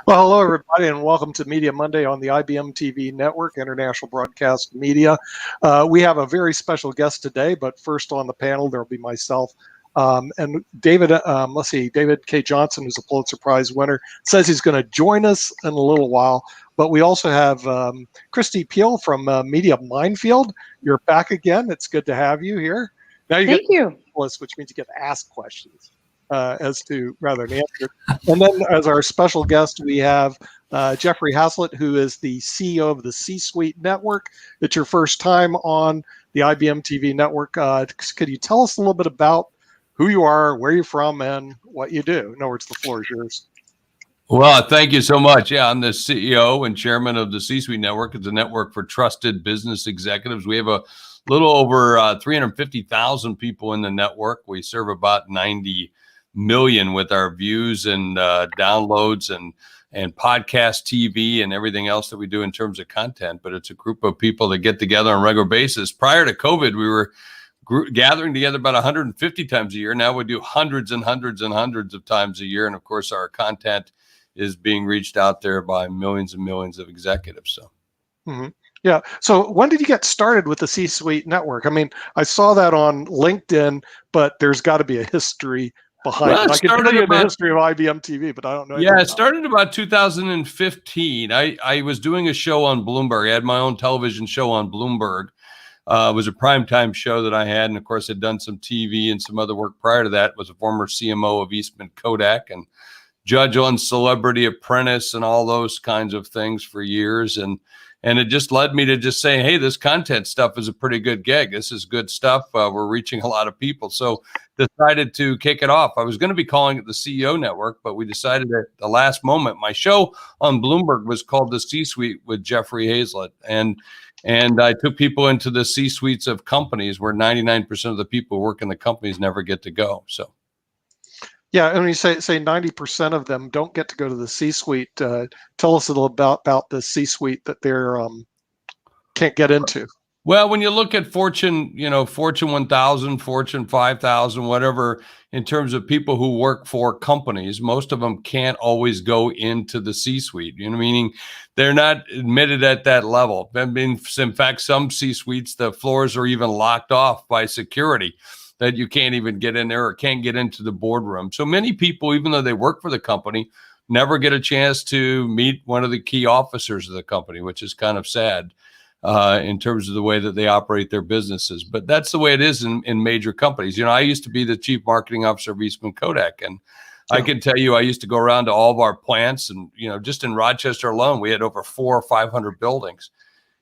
Well, hello, everybody, and welcome to Media Monday on the IBM TV network, International Broadcast Media. We have a very special guest today, but first on the panel, there will be myself and David, David K. Johnson, who's a Pulitzer Prize winner, says he's going to join us in a little while. But we also have Christy Peel from Media Minefield. You're back again. It's good to have you here. Now you Thank you. Which means you get to ask questions. As to rather than answer. And then as our special guest, we have Jeffrey Haslett, who is the CEO of the C-Suite Network. It's your first time on the IBM TV network. Could you tell us a little bit about who you are, where you're from, and what you do? In other words, the floor is yours. Well, thank you so much. Yeah, I'm the CEO and chairman of the C-Suite Network. It's a network for trusted business executives. We have a little over 350,000 people in the network. We serve about 90 million with our views and downloads and podcast TV and everything else that we do in terms of content. But it's a group of people that get together on a regular basis. Prior to COVID, we were gathering together about 150 times a year. Now we do hundreds and hundreds and hundreds of times a year. And of course, our content is being reached out there by millions and millions of executives. So. Mm-hmm. Yeah. So when did you get started with the C-Suite Network? I mean, I saw that on LinkedIn, but there's got to be a history behind it. I can tell you the history of IBM TV, but I don't know. Yeah, it started about 2015. I was doing a show on Bloomberg. I had my own television show on Bloomberg. It was a primetime show that I had. And of course, I'd done some TV and some other work prior to that. Was a former CMO of Eastman Kodak and judge on Celebrity Apprentice and all those kinds of things for years. And it just led me to just saying, hey, this content stuff is a pretty good gig. This is good stuff. We're reaching a lot of people. So decided to kick it off. I was going to be calling it the CEO Network, but we decided at the last moment. My show on Bloomberg was called The C-Suite with Jeffrey Haslett. And I took people into the C-suites of companies where 99% of the people who work in the companies never get to go. So. Yeah, and when you say 90% of them don't get to go to the C-suite, tell us a little about the C-suite that they're can't get into. Well, when you look at Fortune 1000, Fortune 5000, whatever, in terms of people who work for companies, most of them can't always go into the C-suite. Meaning they're not admitted at that level. I mean, in fact, some C-suites, the floors are even locked off by security, that you can't even get in there or can't get into the boardroom. So many people, even though they work for the company, never get a chance to meet one of the key officers of the company, which is kind of sad in terms of the way that they operate their businesses. But that's the way it is in major companies. I used to be the chief marketing officer of Eastman Kodak, and I can tell you, I used to go around to all of our plants, and just in Rochester alone, we had over 400 or 500 buildings.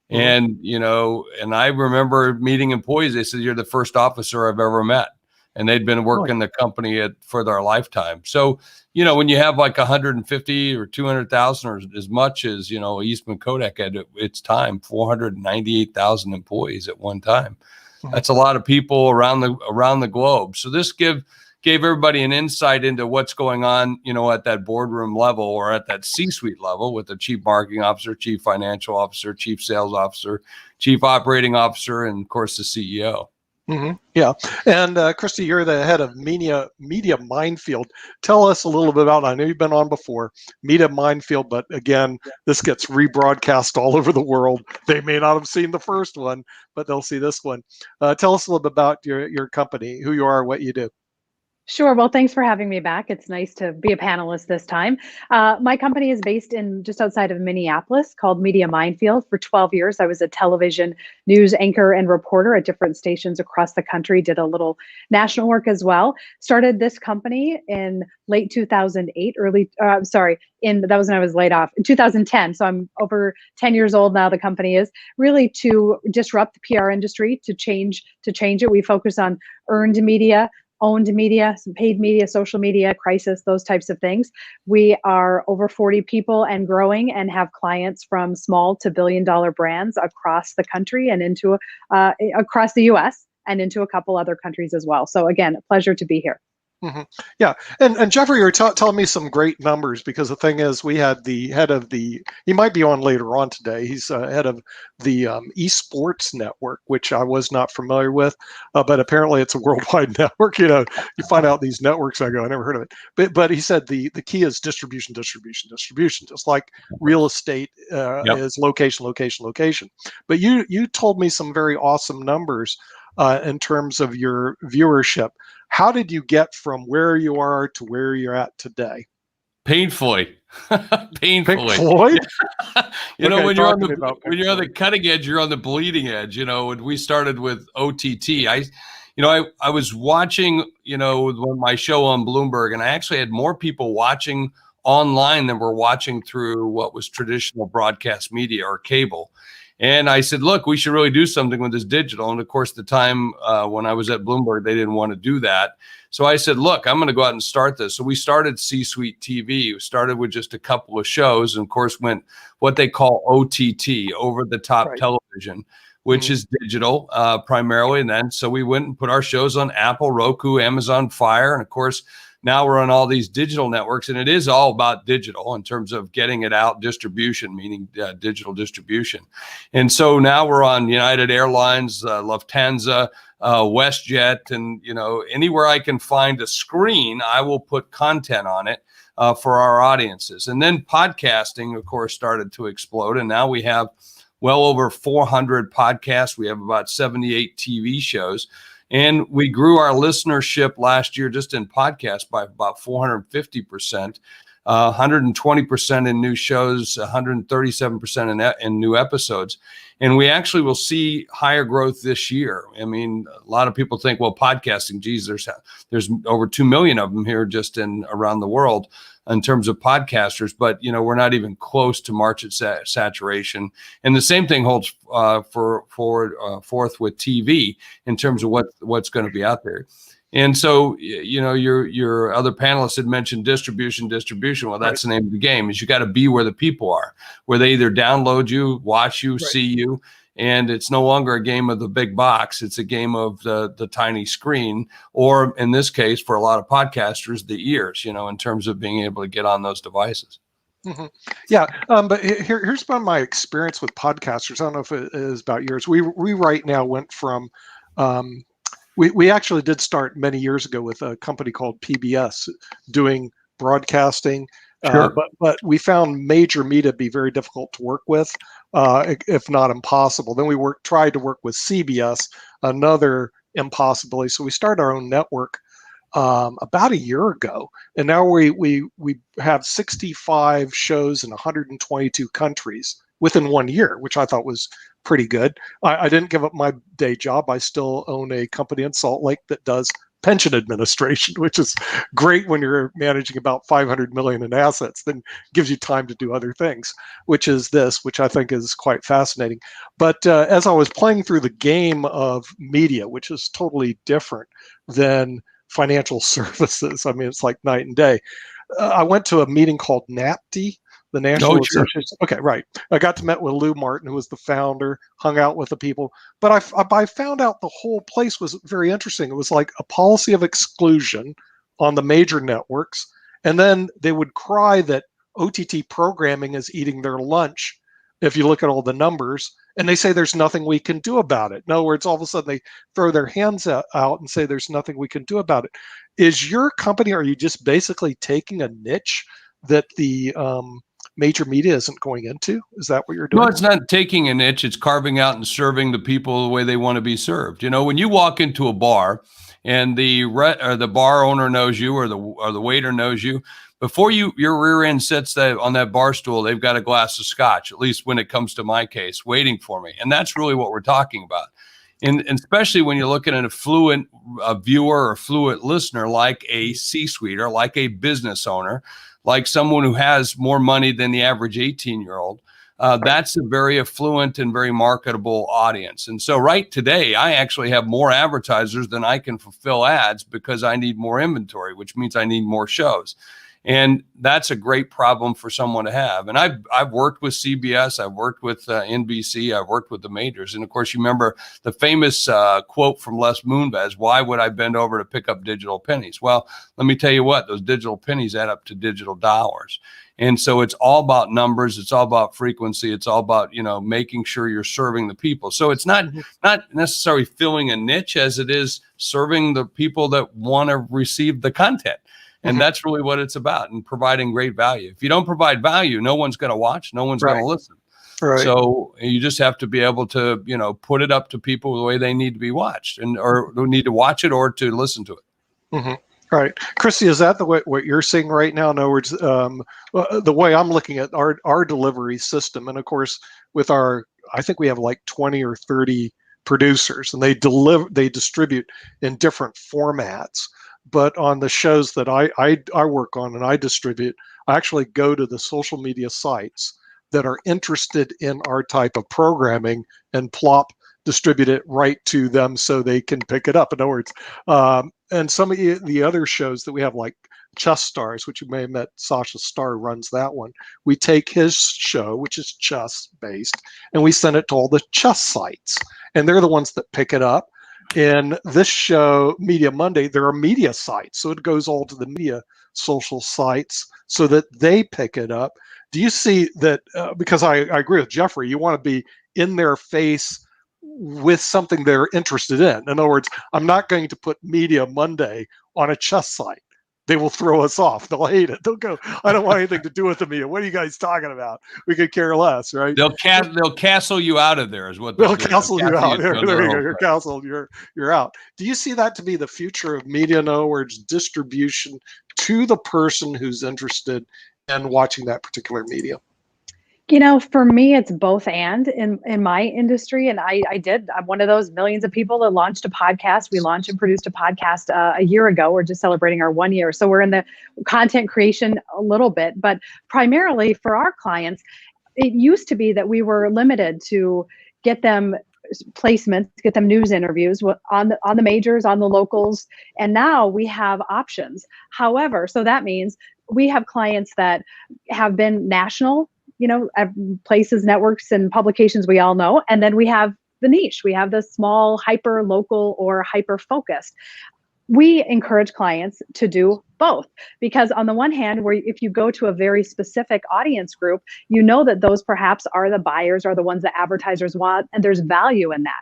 And, and I remember meeting employees. They said, you're the first officer I've ever met. And they'd been working the company for their lifetime. So, when you have like 150 or 200,000 or as much as, Eastman Kodak at its time, 498,000 employees at one time. That's a lot of people around the globe. So this gave everybody an insight into what's going on, at that boardroom level or at that C-suite level with the chief marketing officer, chief financial officer, chief sales officer, chief operating officer, and of course the CEO. Mm-hmm. Yeah. And Christy, you're the head of Media Minefield. Tell us a little bit about, I know you've been on before, Media Minefield, but again, this gets rebroadcast all over the world. They may not have seen the first one, but they'll see this one. Tell us a little bit about your company, who you are, what you do. Sure. Well, thanks for having me back. It's nice to be a panelist this time. My company is based in just outside of Minneapolis called Media Minefield. For 12 years, I was a television news anchor and reporter at different stations across the country, did a little national work as well. Started this company in late 2008, that was when I was laid off, in 2010. So I'm over 10 years old now, the company is, really to disrupt the PR industry, to change it. We focus on earned media, owned media, some paid media, social media, crisis, those types of things. We are over 40 people and growing, and have clients from small to billion-dollar brands across the country and across the US and into a couple other countries as well. So again, a pleasure to be here. hmm Yeah, and Jeffrey, you're telling me some great numbers because the thing is, we had the head of the. He might be on later on today. He's head of the esports network, which I was not familiar with, but apparently it's a worldwide network. You find out these networks, I go, I never heard of it. But he said the key is distribution, distribution, distribution, just like real estate Yep. is location, location, location. But you told me some very awesome numbers in terms of your viewership. How did you get from where you are to where you're at today? Painfully. Pink Painfully. Floyd? You know, Okay, when you're talk on to me about Pink when you're on the Floyd. cutting edge, you're on the bleeding edge. You know, when we started with OTT, I was watching, when my show on Bloomberg, and I actually had more people watching online than were watching through what was traditional broadcast media or cable. And I said, look, we should really do something with this digital. And of course, the time when I was at Bloomberg, they didn't want to do that. So I said, look, I'm going to go out and start this. So we started C-Suite TV. We started with just a couple of shows, and of course went what they call OTT, over the top Right. television, which is digital primarily. And then so we went and put our shows on Apple, Roku, Amazon Fire. And of course, now we're on all these digital networks, and it is all about digital in terms of getting it out, distribution, meaning digital distribution. And so now we're on United Airlines, Lufthansa, WestJet, and anywhere I can find a screen, I will put content on it for our audiences. And then podcasting, of course, started to explode, and now we have well over 400 podcasts. We have about 78 TV shows. And we grew our listenership last year just in podcasts by about 450%, 120% in new shows, 137% in new episodes. And we actually will see higher growth this year. I mean, a lot of people think, well, podcasting, geez, there's over 2 million of them here just around the world in terms of podcasters, but we're not even close to market saturation. And the same thing holds forth with TV in terms of what's going to be out there. And so, your other panelists had mentioned distribution. Well, that's the name of the game, is you got to be where the people are, where they either download you, watch you, see you. And it's no longer a game of the big box. It's a game of the tiny screen, or in this case, for a lot of podcasters, the ears, in terms of being able to get on those devices. Mm-hmm. Yeah, but here's about my experience with podcasters. I don't know if it is about yours. We right now went from, we actually did start many years ago with a company called PBS doing broadcasting. Sure. But we found major media to be very difficult to work with, if not impossible. Then we tried to work with CBS, another impossibility. So we started our own network about a year ago, and now we have 65 shows in 122 countries within 1 year, which I thought was pretty good. I didn't give up my day job. I still own a company in Salt Lake that does pension administration, which is great when you're managing about 500 million in assets, then gives you time to do other things, which I think is quite fascinating. But as I was playing through the game of media, which is totally different than financial services, I mean, it's like night and day. I went to a meeting called NAPTI, the National Association. Okay, right. I got to meet with Lou Martin, who was the founder, hung out with the people. But I found out the whole place was very interesting. It was like a policy of exclusion on the major networks. And then they would cry that OTT programming is eating their lunch if you look at all the numbers. And they say there's nothing we can do about it. In other words, all of a sudden they throw their hands out and say there's nothing we can do about it. Is your company, are you just basically taking a niche that the major media isn't going into? Is that what you're doing? No, it's not taking a niche. It's carving out and serving the people the way they want to be served. When you walk into a bar and the bar owner knows you, or the waiter knows you, before your rear end sits on that bar stool, they've got a glass of scotch, at least when it comes to my case, waiting for me. And that's really what we're talking about. And especially when you're looking at a fluent viewer or fluent listener, like a C-suite or like a business owner, like someone who has more money than the average 18-year-old, that's a very affluent and very marketable audience. And so right today, I actually have more advertisers than I can fulfill ads because I need more inventory, which means I need more shows. And that's a great problem for someone to have. And I've worked with CBS, I've worked with NBC, I've worked with the majors. And of course, you remember the famous quote from Les Moonves, why would I bend over to pick up digital pennies? Well, let me tell you what, those digital pennies add up to digital dollars. And so it's all about numbers. It's all about frequency. It's all about, making sure you're serving the people. So it's not necessarily filling a niche as it is serving the people that want to receive the content. And that's really what it's about, and providing great value. If you don't provide value, no one's going to watch, no one's going to listen. Right. So you just have to be able to, put it up to people the way they need to be watched, or need to watch it or to listen to it. Right. Christy, is that what you're seeing right now? In other words, the way I'm looking at our delivery system, and of course, with I think we have like 20 or 30 producers, and they distribute in different formats. But on the shows that I work on and I distribute, I actually go to the social media sites that are interested in our type of programming and distribute it right to them so they can pick it up. In other words, and some of the other shows that we have, like Chess Stars, which you may have met, Sasha Starr runs that one. We take his show, which is chess based, and we send it to all the chess sites, and they're the ones that pick it up. In this show, Media Monday, there are media sites, so it goes all to the media social sites so that they pick it up. Do you see that? Because I agree with Jeffrey, you want to be in their face with something they're interested in. In other words, I'm not going to put Media Monday on a chess site. They will throw us off. They'll hate it. They'll go, I don't want anything to do with the media. What are you guys talking about? We could care less, right? They'll castle you out of there is what they'll castle you out. There you go. You're castled. You're out. Do you see that to be the future of media? In other words, distribution to the person who's interested in watching that particular media? For me, it's both and in my industry. And I'm one of those millions of people that launched a podcast. We launched and produced a podcast a year ago. We're just celebrating our 1 year. So we're in the content creation a little bit, but primarily for our clients, it used to be that we were limited to get them placements, get them news interviews on the majors, on the locals. And now we have options. However, so that means we have clients that have been national, places, networks, and publications we all know. And then we have the niche. We have the small, hyper local or hyper focused. We encourage clients to do both, because on the one hand, if you go to a very specific audience group, you know that those perhaps are the buyers, are the ones that advertisers want, and there's value in that.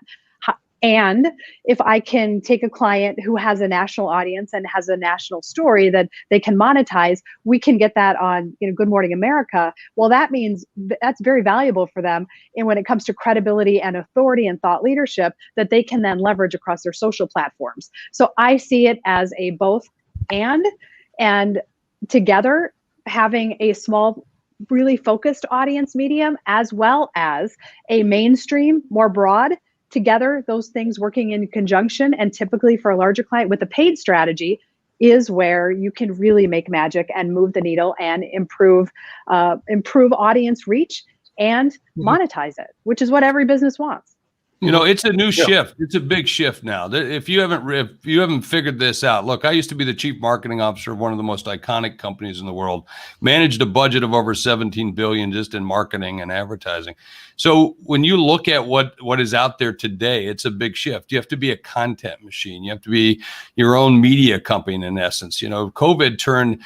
And if I can take a client who has a national audience and has a national story that they can monetize, we can get that on Good Morning America. Well, that means that's very valuable for them. And when it comes to credibility and authority and thought leadership, that they can then leverage across their social platforms. So I see it as a both and together having a small, really focused audience medium as well as a mainstream, more broad. Together, those things working in conjunction, and typically for a larger client with a paid strategy, is where you can really make magic and move the needle and improve audience reach and monetize it, which is what every business wants. It's a new shift. It's a big shift now. If you haven't figured this out, look, I used to be the chief marketing officer of one of the most iconic companies in the world, managed a budget of over 17 billion just in marketing and advertising. So when you look at what is out there today, it's a big shift. You have to be a content machine. You have to be your own media company in essence. COVID turned,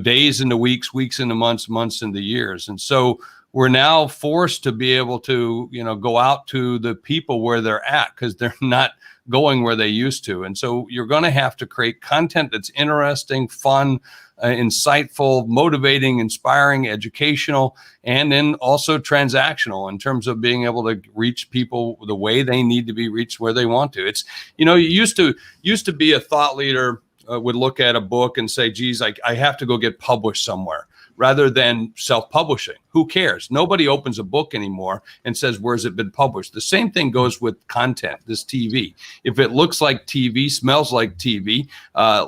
days into weeks, weeks into months, months into years. And so we're now forced to be able to, go out to the people where they're at, because they're not going where they used to. And so you're going to have to create content that's interesting, fun, insightful, motivating, inspiring, educational, and then also transactional in terms of being able to reach people the way they need to be reached, where they want to. It's, you used to be a thought leader would look at a book and say, geez, I have to go get published somewhere, rather than self-publishing. Who cares? Nobody opens a book anymore and says, where's it been published? The same thing goes with content, this TV. If it looks like TV, smells like TV,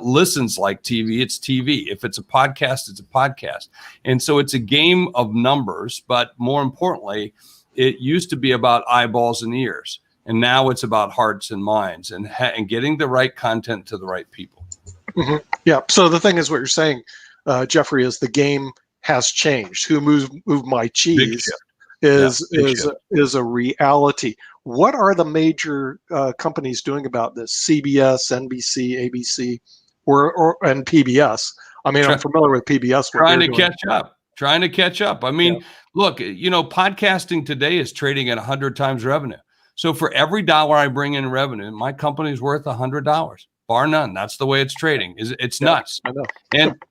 listens like TV, it's TV. If it's a podcast, it's a podcast. And so it's a game of numbers, but more importantly, it used to be about eyeballs and ears. And now it's about hearts and minds and getting the right content to the right people. Yeah. So the thing is, what you're saying, Jeffrey, is the game has changed. Who moved my Big cheese shift. is Yeah, big is shift. is a reality. What are the major companies doing about this? CBS, NBC, ABC, and PBS. I mean, I'm Try- familiar with PBS. What Trying they're to doing. catch up. Trying to catch up. I Yeah. mean, look, podcasting today is trading at 100 times revenue. So for every dollar I bring in revenue, my company's worth $100, bar none. That's the way it's trading. It's Yeah, nuts. I know.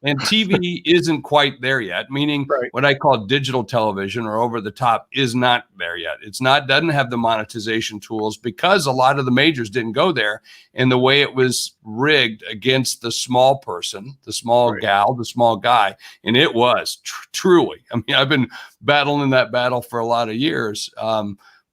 And TV isn't quite there yet, meaning Right. what I call digital television or over the top is not there yet. Doesn't have the monetization tools because a lot of the majors didn't go there. And the way it was rigged against the small person, the small Right. gal, the small guy, and it was truly, I mean, I've been battling that battle for a lot of years.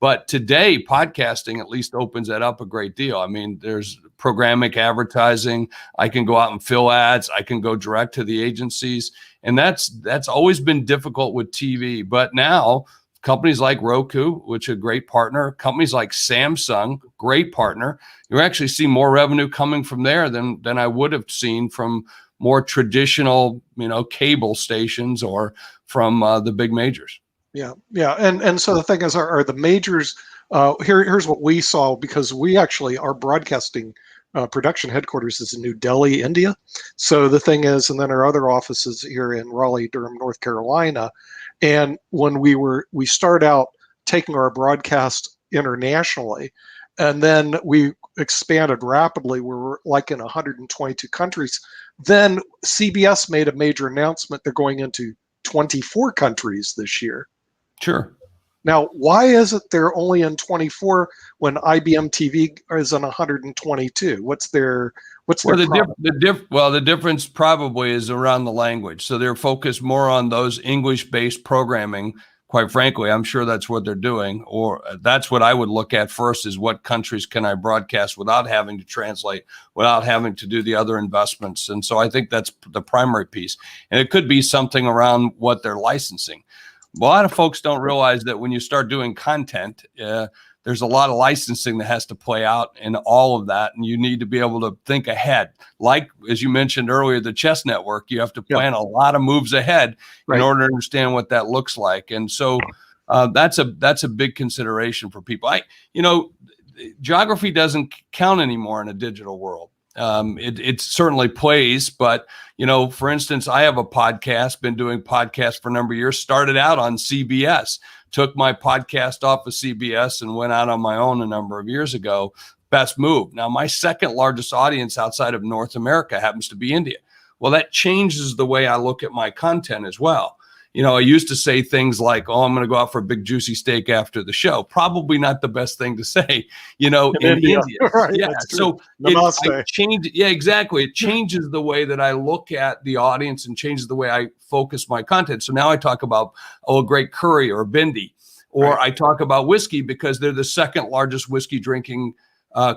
But today, podcasting at least opens that up a great deal. I mean, there's programmatic advertising. I can go out and fill ads. I can go direct to the agencies. And that's always been difficult with TV. But now companies like Roku, which are a great partner, companies like Samsung, great partner, you actually see more revenue coming from there than I would have seen from more traditional, cable stations or from the big majors. Yeah, yeah, and so the thing is, are the majors? Here's what we saw, because we actually, our broadcasting production headquarters is in New Delhi, India. So the thing is, and then our other offices here in Raleigh, Durham, North Carolina. And when we start out taking our broadcast internationally, and then we expanded rapidly. We were like in 122 countries. Then CBS made a major announcement. They're going into 24 countries this year. Sure. Now, why is it they're only in 24 when IBM TV is in 122? What's their problem? The difference probably is around the language. So they're focused more on those English-based programming. Quite frankly, I'm sure that's what they're doing, or that's what I would look at first: is what countries can I broadcast without having to translate, without having to do the other investments. And so I think that's the primary piece. And it could be something around what they're licensing. A lot of folks don't realize that when you start doing content, there's a lot of licensing that has to play out in all of that. And you need to be able to think ahead. Like, as you mentioned earlier, the chess network, you have to plan a lot of moves ahead in order to understand what that looks like. And so that's a big consideration for people. Geography doesn't count anymore in a digital world. It certainly plays, but for instance, I have a podcast, been doing podcasts for a number of years, started out on CBS, took my podcast off of CBS and went out on my own a number of years ago. Best move. Now, my second largest audience outside of North America happens to be India. Well, that changes the way I look at my content as well. I used to say things like, "Oh, I'm going to go out for a big juicy steak after the show." Probably not the best thing to say, in India. Right, yeah. So I change. Yeah, exactly. It changes the way that I look at the audience and changes the way I focus my content. So now I talk about, a great curry or bindi, or I talk about whiskey because they're the second largest whiskey drinking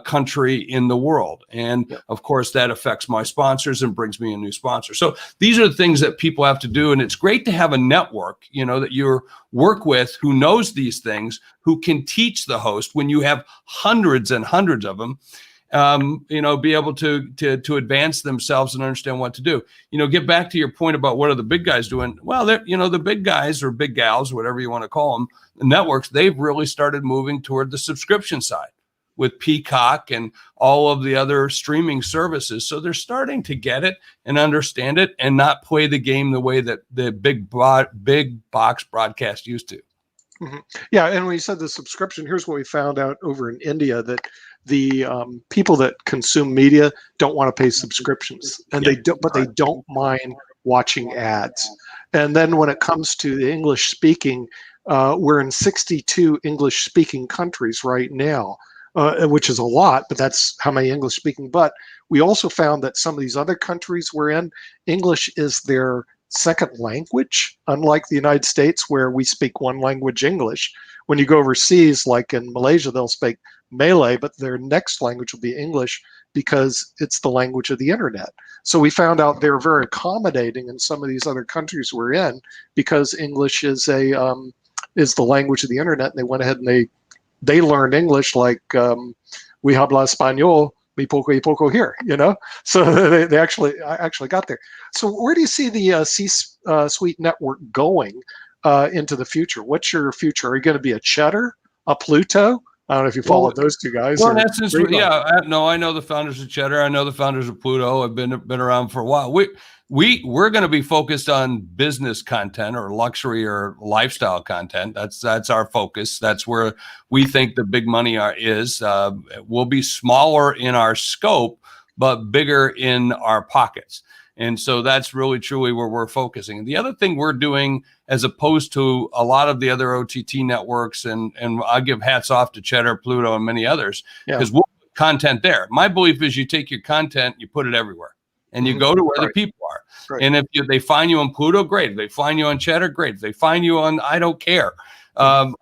country in the world. And of course, that affects my sponsors and brings me a new sponsor. So these are the things that people have to do. And it's great to have a network, that you work with who knows these things, who can teach the host when you have hundreds and hundreds of them, be able to advance themselves and understand what to do. Get back to your point about what are the big guys doing? Well, the big guys or big gals, whatever you want to call them, the networks, they've really started moving toward the subscription side with Peacock and all of the other streaming services. So they're starting to get it and understand it and not play the game the way that the big box broadcast used to. Mm-hmm. Yeah, and when you said the subscription, here's what we found out over in India, that the people that consume media don't want to pay subscriptions, and they don't mind watching ads. And then when it comes to the English speaking, we're in 62 English speaking countries right now. Which is a lot, but that's how many English speaking. But we also found that some of these other countries we're in, English is their second language, unlike the United States where we speak one language, English. When you go overseas, like in Malaysia, they'll speak Malay, but their next language will be English because it's the language of the internet. So we found out they're very accommodating in some of these other countries we're in because English is the language of the internet, and they went ahead and they learned English, like we habla español, me poco here, So I actually got there. So where do you see the C-Suite network going into the future? What's your future? Are you going to be a Cheddar, a Pluto? I don't know if you followed those two guys. Well, in essence, I know the founders of Cheddar. I know the founders of Pluto. I've been around for a while. We're going to be focused on business content or luxury or lifestyle content. That's our focus. That's where we think the big money is. We'll be smaller in our scope, but bigger in our pockets. And so that's really truly where we're focusing. And the other thing we're doing, as opposed to a lot of the other OTT networks, and I give hats off to Cheddar, Pluto, and many others, because we'll put content there. My belief is you take your content, you put it everywhere, and you go to where the people are. Right. And if they find you on Pluto, great. If they find you on Cheddar, great. If they find you on, I don't care. And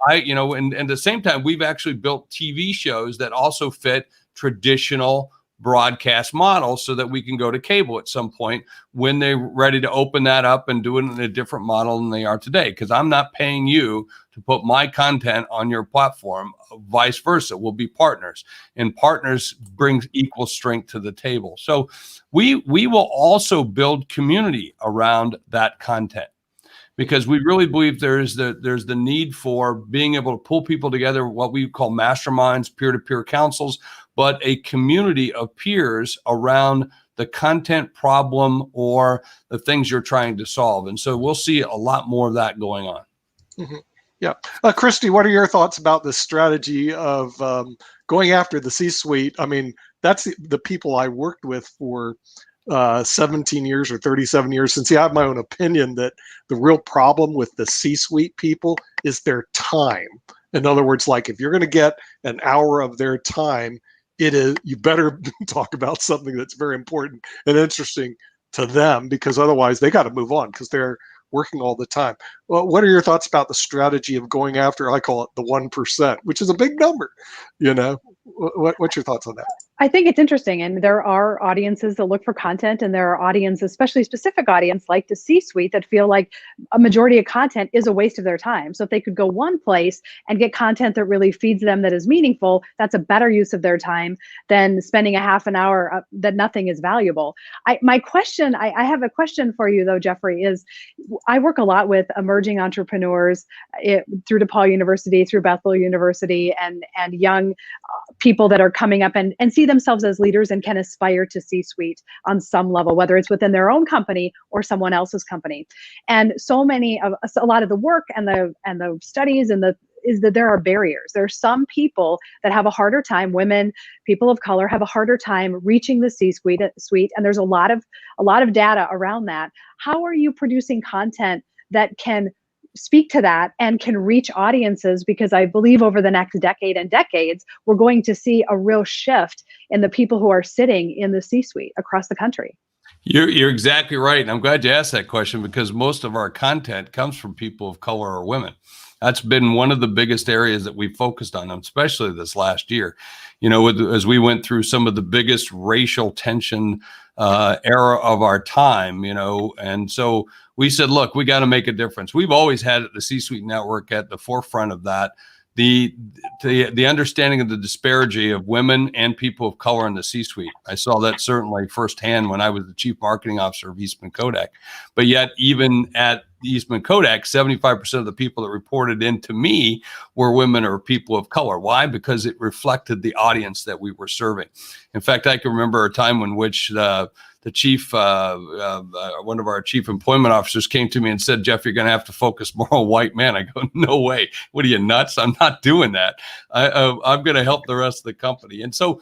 at the same time, we've actually built TV shows that also fit traditional broadcast model so that we can go to cable at some point when they're ready to open that up and do it in a different model than they are today. Because I'm not paying you to put my content on your platform, vice versa. We'll be partners, and partners brings equal strength to the table. So we will also build community around that content, because we really believe there's the need for being able to pull people together, what we call masterminds, peer-to-peer councils, but a community of peers around the content problem or the things you're trying to solve. And so we'll see a lot more of that going on. Mm-hmm. Yeah. Christy, what are your thoughts about the strategy of going after the C-suite? I mean, that's the people I worked with for 17 years or 37 years. Since I have my own opinion that the real problem with the C-suite people is their time. In other words, like if you're going to get an hour of their time, you better talk about something that's very important and interesting to them, because otherwise they got to move on because they're working all the time. Well, what are your thoughts about the strategy of going after, I call it the 1%, which is a big number, What's your thoughts on that? I think it's interesting, and there are audiences that look for content, and there are audiences, especially specific audience like the C-suite, that feel like a majority of content is a waste of their time. So if they could go one place and get content that really feeds them, that is meaningful, that's a better use of their time than spending a half an hour that nothing is valuable. I have a question for you though, Jeffrey, is I work a lot with emerging entrepreneurs through DePaul University, through Bethel University, and young people that are coming up and see themselves as leaders and can aspire to C-suite on some level, whether it's within their own company or someone else's company. And a lot of the work and the studies is that there are barriers. There are some people that have a harder time, women, people of color have a harder time reaching the C-suite, and there's a lot of data around that. How are you producing content that can speak to that and can reach audiences? Because I believe over the next decade and decades, we're going to see a real shift in the people who are sitting in the C-suite across the country. You're exactly right. And I'm glad you asked that question, because most of our content comes from people of color or women. That's been one of the biggest areas that we focused on, especially this last year. As we went through some of the biggest racial tension era of our time, and so we said, look, we got to make a difference. We've always had the C-Suite Network at the forefront of that. The understanding of the disparity of women and people of color in the C-suite. I saw that certainly firsthand when I was the chief marketing officer of Eastman Kodak. But yet, even at Eastman Kodak, 75% of the people that reported in to me were women or people of color. Why? Because it reflected the audience that we were serving. In fact, I can remember a time in which the chief, one of our chief employment officers came to me and said, Jeff, you're going to have to focus more on white men. I go, no way. What are you, nuts? I'm not doing that. I'm going to help the rest of the company. And so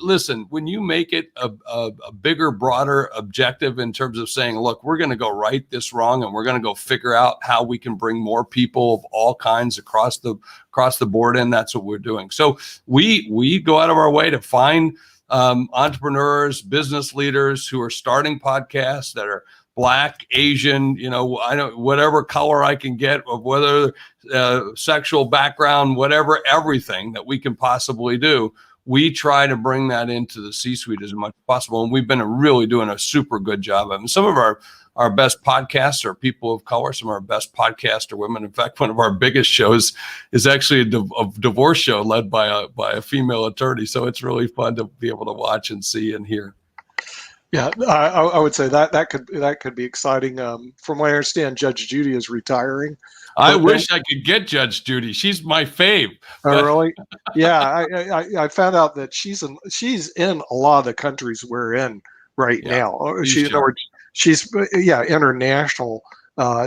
listen, when you make it a bigger, broader objective in terms of saying, look, we're going to go right this wrong, and we're going to go figure out how we can bring more people of all kinds across the board in, that's what we're doing. So we go out of our way to find entrepreneurs, business leaders who are starting podcasts that are Black, Asian, whatever color I can get, of whether sexual background, whatever, everything that we can possibly do. we try to bring that into the C-suite as much as possible. And we've been really doing a super good job of it. Some of our best podcasts are people of color. Some of our best podcasts are women. In fact, one of our biggest shows is actually a divorce show led by a female attorney. So it's really fun to be able to watch and see and hear. Yeah, I would say that could be exciting. From what I understand, Judge Judy is retiring. I wish I could get Judge Judy. She's my fave. Oh, really? Yeah, I found out that she's in a lot of the countries we're in right now. She's international.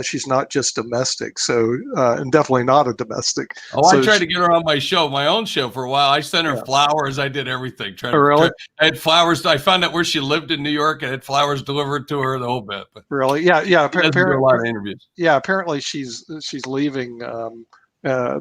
She's not just domestic. So and definitely not a domestic. Oh, so I tried to get her on my own show for a while. I sent her flowers. I did everything. Really? I had flowers. I found out where she lived in New York. I had flowers delivered to her, the whole bit. But really? Yeah. Apparently, a lot of interviews. Yeah. Apparently, she's leaving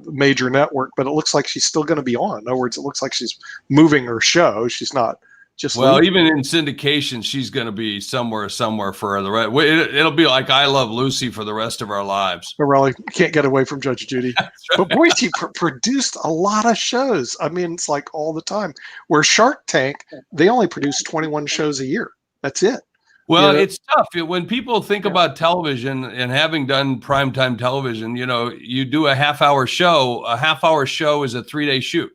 major network, but it looks like she's still going to be on. In other words, it looks like she's moving her show. She's not just leaving. Even in syndication, she's going to be somewhere for the rest. It'll be like I Love Lucy for the rest of our lives. But really, can't get away from Judge Judy. Right. But boy, she produced a lot of shows. I mean, it's like all the time. Where Shark Tank, they only produce 21 shows a year. That's it. Well, it's tough when people think about television and having done primetime television. You do a half-hour show. A half-hour show is a 3-day shoot,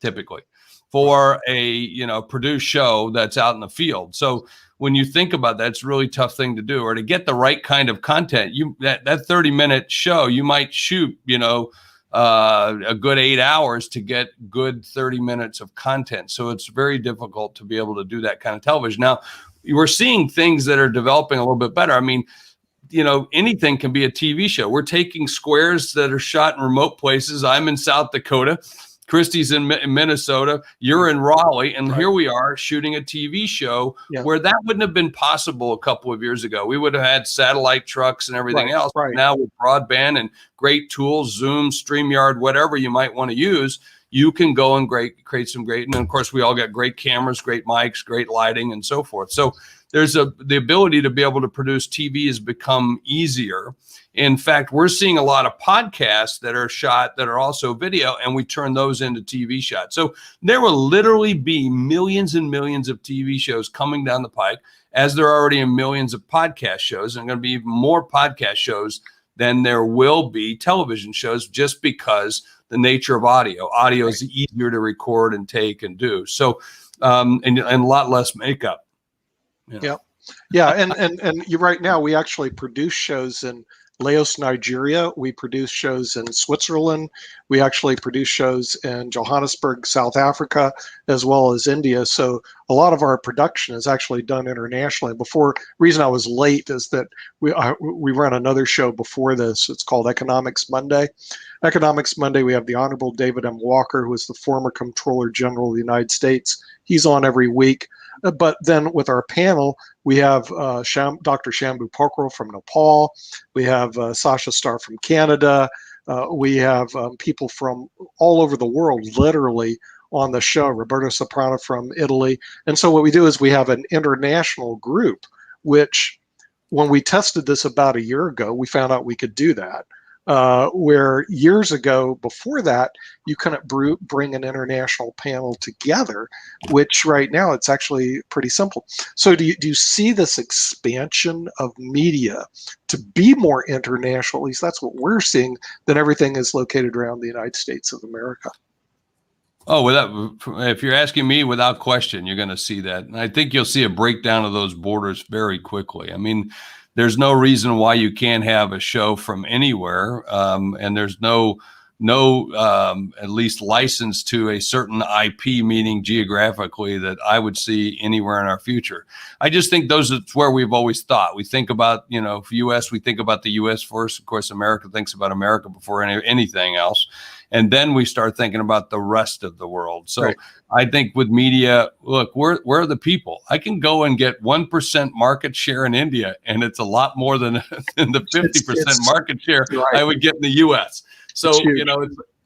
typically, for a produced show that's out in the field. So when you think about that, it's a really tough thing to do. Or to get the right kind of content, that 30-minute show, you might shoot a good 8 hours to get good 30 minutes of content. So it's very difficult to be able to do that kind of television. Now, we're seeing things that are developing a little bit better. I mean, anything can be a TV show. We're taking squares that are shot in remote places. I'm in South Dakota. Christy's in Minnesota. You're in Raleigh. And Here we are shooting a TV show where that wouldn't have been possible a couple of years ago. We would have had satellite trucks and everything else. Right. Now with broadband and great tools, Zoom, StreamYard, whatever you might want to use, you can go and create some great, and of course we all got great cameras, great mics, great lighting, and so forth. So there's the ability to be able to produce TV has become easier. In fact, we're seeing a lot of podcasts that are shot that are also video, and we turn those into TV shots. So there will literally be millions and millions of TV shows coming down the pike, as there are already millions of podcast shows, and going to be even more podcast shows than there will be television shows, just because the nature of audio is easier to record and take and do. So, and a lot less makeup. Yeah. And you right now, we actually produce shows in Laos, Nigeria. We produce shows in Switzerland. We actually produce shows in Johannesburg, South Africa, as well as India. So a lot of our production is actually done internationally. Reason I was late is that we run another show before this. It's called Economics Monday. Economics Monday, we have the Honorable David M. Walker, who is the former Comptroller General of the United States. He's on every week. But then with our panel, we have Dr. Shambhu Pokhrel from Nepal. We have Sasha Starr from Canada. We have people from all over the world, literally, on the show. Roberto Soprano from Italy. And so what we do is we have an international group, which when we tested this about a year ago, we found out we could do that. Where years ago, before that, you couldn't bring an international panel together, which right now it's actually pretty simple. So do you see this expansion of media to be more international? At least that's what we're seeing, that everything is located around the United States of America. Oh, if you're asking me, without question, you're going to see that. And I think you'll see a breakdown of those borders very quickly. I mean, there's no reason why you can't have a show from anywhere, and there's no at least license to a certain IP, meaning geographically, that I would see anywhere in our future. I just think those are where we've always thought. We think about, U.S., we think about the U.S. first. Of course, America thinks about America before anything else. And then we start thinking about the rest of the world. So right. I think with media, look, we're the people. I can go and get 1% market share in India, and it's a lot more than the 50% market share right. I would get in the U.S. So,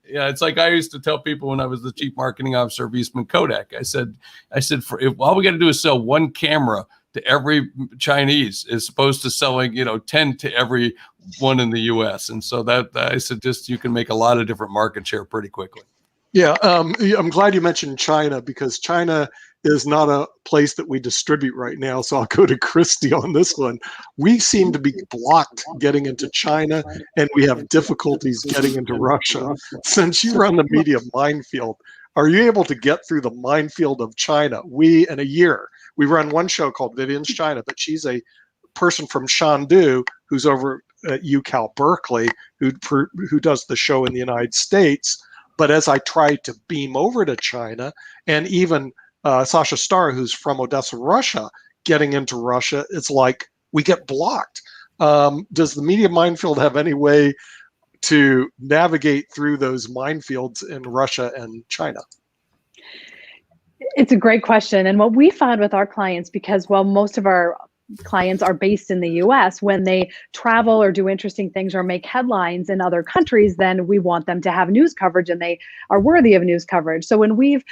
it's like I used to tell people when I was the chief marketing officer of Eastman Kodak. I said, if all we got to do is sell one camera to every Chinese is opposed to selling, 10 to every one in the U.S. And so that I suggest you can make a lot of different market share pretty quickly. Yeah, I'm glad you mentioned China because China is not a place that we distribute right now. So I'll go to Christy on this one. We seem to be blocked getting into China, and we have difficulties getting into Russia. Since you run the media minefield, are you able to get through the minefield of China? In a year, we run one show called Vivian's China, but she's a person from Shandu who's over at UCal Berkeley who does the show in the United States. But as I tried to beam over to China, and even Sasha Starr, who's from Odessa, Russia, getting into Russia, it's like we get blocked. Does the media minefield have any way to navigate through those minefields in Russia and China? It's a great question. And what we found with our clients, because while most of our clients are based in the US, when they travel or do interesting things or make headlines in other countries, then we want them to have news coverage and they are worthy of news coverage. So when we've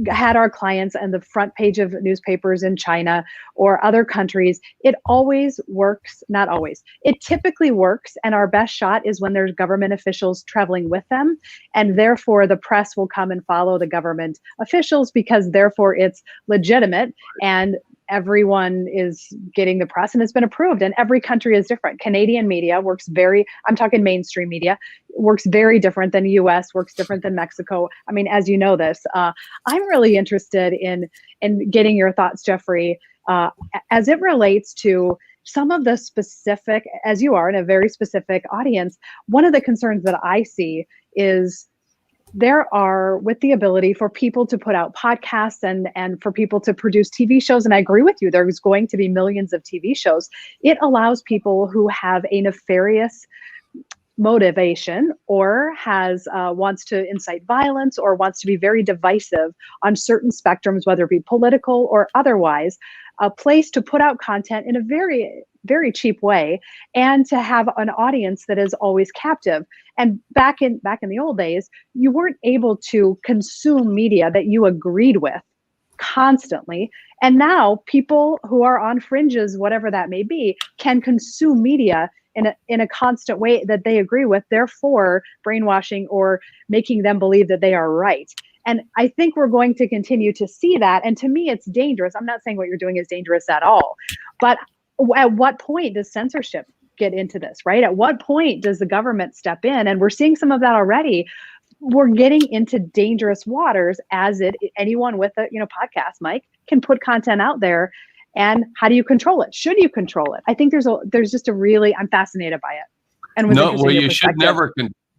had our clients on the front page of newspapers in China or other countries, it always works, not always. It typically works, and our best shot is when there's government officials traveling with them, and therefore the press will come and follow the government officials because therefore it's legitimate and everyone is getting the press and it's been approved, and every country is different. Canadian media works I'm talking mainstream media, works very different than US, works different than Mexico. I mean, as you know this, I'm really interested in getting your thoughts, Jeffrey, as it relates to some of the specific, as you are in a very specific audience. One of the concerns that I see is there are, with the ability for people to put out podcasts and for people to produce TV shows, and I agree with you, there's going to be millions of TV shows. It allows people who have a nefarious motivation or wants to incite violence or wants to be very divisive on certain spectrums, whether it be political or otherwise, a place to put out content in a very, very cheap way and to have an audience that is always captive. And back in the old days, you weren't able to consume media that you agreed with constantly. And now people who are on fringes, whatever that may be, can consume media in a constant way that they agree with, therefore brainwashing or making them believe that they are right. And I think we're going to continue to see that. And to me, it's dangerous. I'm not saying what you're doing is dangerous at all, but at what point does censorship get into this, right? At what point does the government step in? And we're seeing some of that already. We're getting into dangerous waters as anyone with a podcast, Mike, can put content out there. And how do you control it? Should you control it? I think there's just I'm fascinated by it. And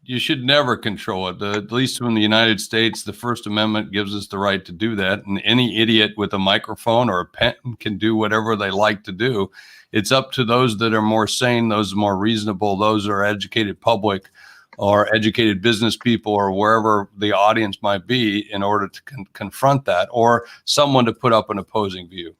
you should never control it. At least in the United States, the First Amendment gives us the right to do that. And any idiot with a microphone or a pen can do whatever they like to do. It's up to those that are more sane, those more reasonable, those are educated public or educated business people or wherever the audience might be in order to confront that, or someone to put up an opposing view.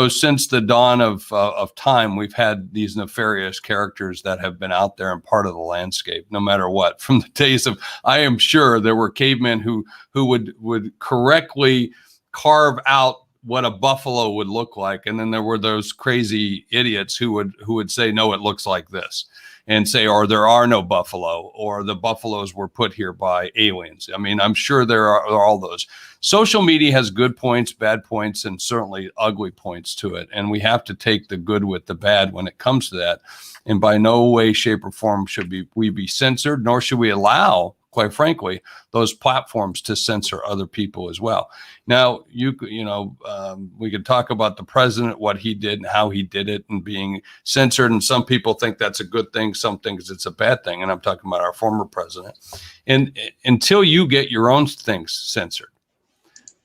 Since the dawn of time, we've had these nefarious characters that have been out there and part of the landscape, no matter what. From the days of, I am sure there were cavemen who would correctly carve out what a buffalo would look like, and then there were those crazy idiots who would say, no, it looks like this, and say, or there are no buffalo, or the buffaloes were put here by aliens. I mean, I'm sure there are all those. Social media has good points, bad points, and certainly ugly points to it. And we have to take the good with the bad when it comes to that. And by no way, shape, or form should we be censored, nor should we allow, quite frankly, those platforms to censor other people as well. Now, we could talk about the president, what he did and how he did it and being censored. And some people think that's a good thing. Some think it's a bad thing. And I'm talking about our former president. And until you get your own things censored.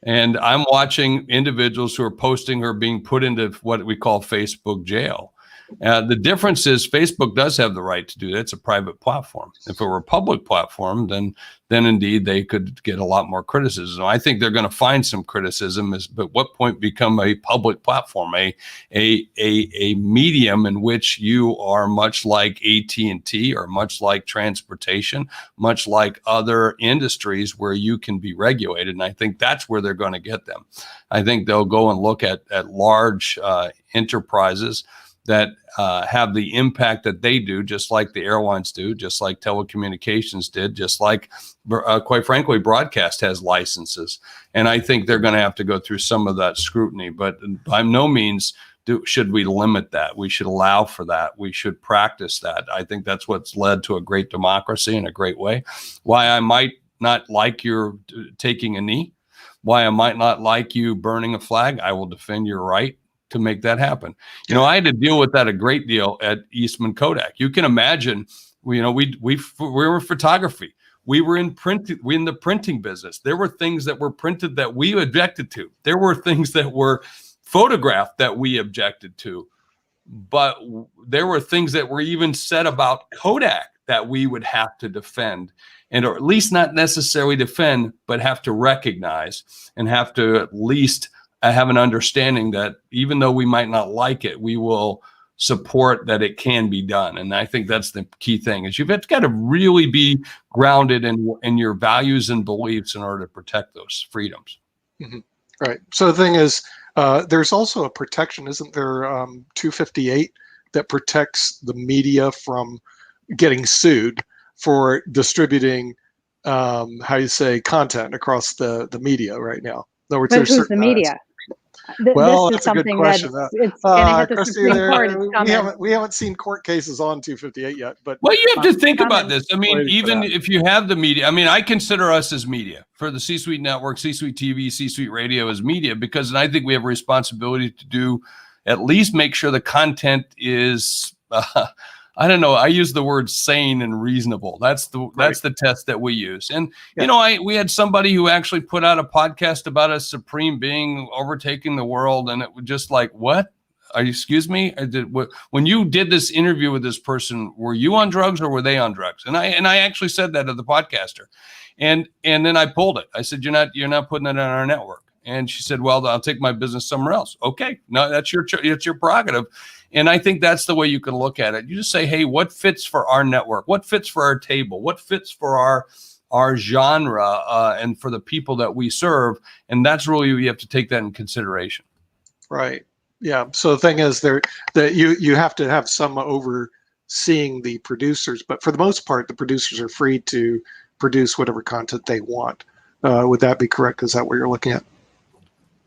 And I'm watching individuals who are posting or being put into what we call Facebook jail. The difference is Facebook does have the right to do that. It's a private platform. If it were a public platform, then indeed they could get a lot more criticism. I think they're going to find some criticism, but what point become a public platform, a medium in which you are much like AT&T or much like transportation, much like other industries where you can be regulated. And I think that's where they're going to get them. I think they'll go and look at large enterprises that have the impact that they do, just like the airlines do, just like telecommunications did, just like, quite frankly, broadcast has licenses. And I think they're going to have to go through some of that scrutiny, but by no means should we limit that. We should allow for that. We should practice that. I think that's what's led to a great democracy in a great way. Why I might not like your taking a knee, why I might not like you burning a flag, I will defend your right to make that happen. You know, I had to deal with that a great deal at Eastman Kodak. You can imagine, we were in photography. We were in the printing business. There were things that were printed that we objected to. There were things that were photographed that we objected to. But there were things that were even said about Kodak that we would have to defend, and or at least not necessarily defend, but have to recognize and have to at least have an understanding that even though we might not like it, we will support that it can be done. And I think that's the key thing, is you've got to really be grounded in your values and beliefs in order to protect those freedoms. Mm-hmm. Right. So the thing is, there's also a protection, isn't there, 258 that protects the media from getting sued for distributing, content across the media right now. In other words, but who's the media? Well, this is that's a good something question. that it's going to hit the Christy, Supreme Court. we haven't seen court cases on 258 yet. But well, you have to think about this. I mean, waiting for even that. if you have the media, I mean, I consider us as media for the C-Suite Network, C-Suite TV, C-Suite Radio as media, because I think we have a responsibility to do at least make sure the content is, I don't know, I use the word sane and reasonable. That's the test that we use. And, Yeah. you know, we had somebody who actually put out a podcast about a supreme being overtaking the world. And it was just like, what? Excuse me? When you did this interview with this person, were you on drugs or were they on drugs? And I actually said that to the podcaster. And then I pulled it. I said, you're not putting it on our network. And she said, well, I'll take my business somewhere else. Okay. No, that's your prerogative. And I think that's the way you can look at it. You just say, hey, what fits for our network? What fits for our table? What fits for our genre and for the people that we serve? And that's really, you have to take that in consideration. Right. Yeah. So the thing is that you have to have some overseeing the producers, but for the most part, the producers are free to produce whatever content they want. Would that be correct? Is that what you're looking at?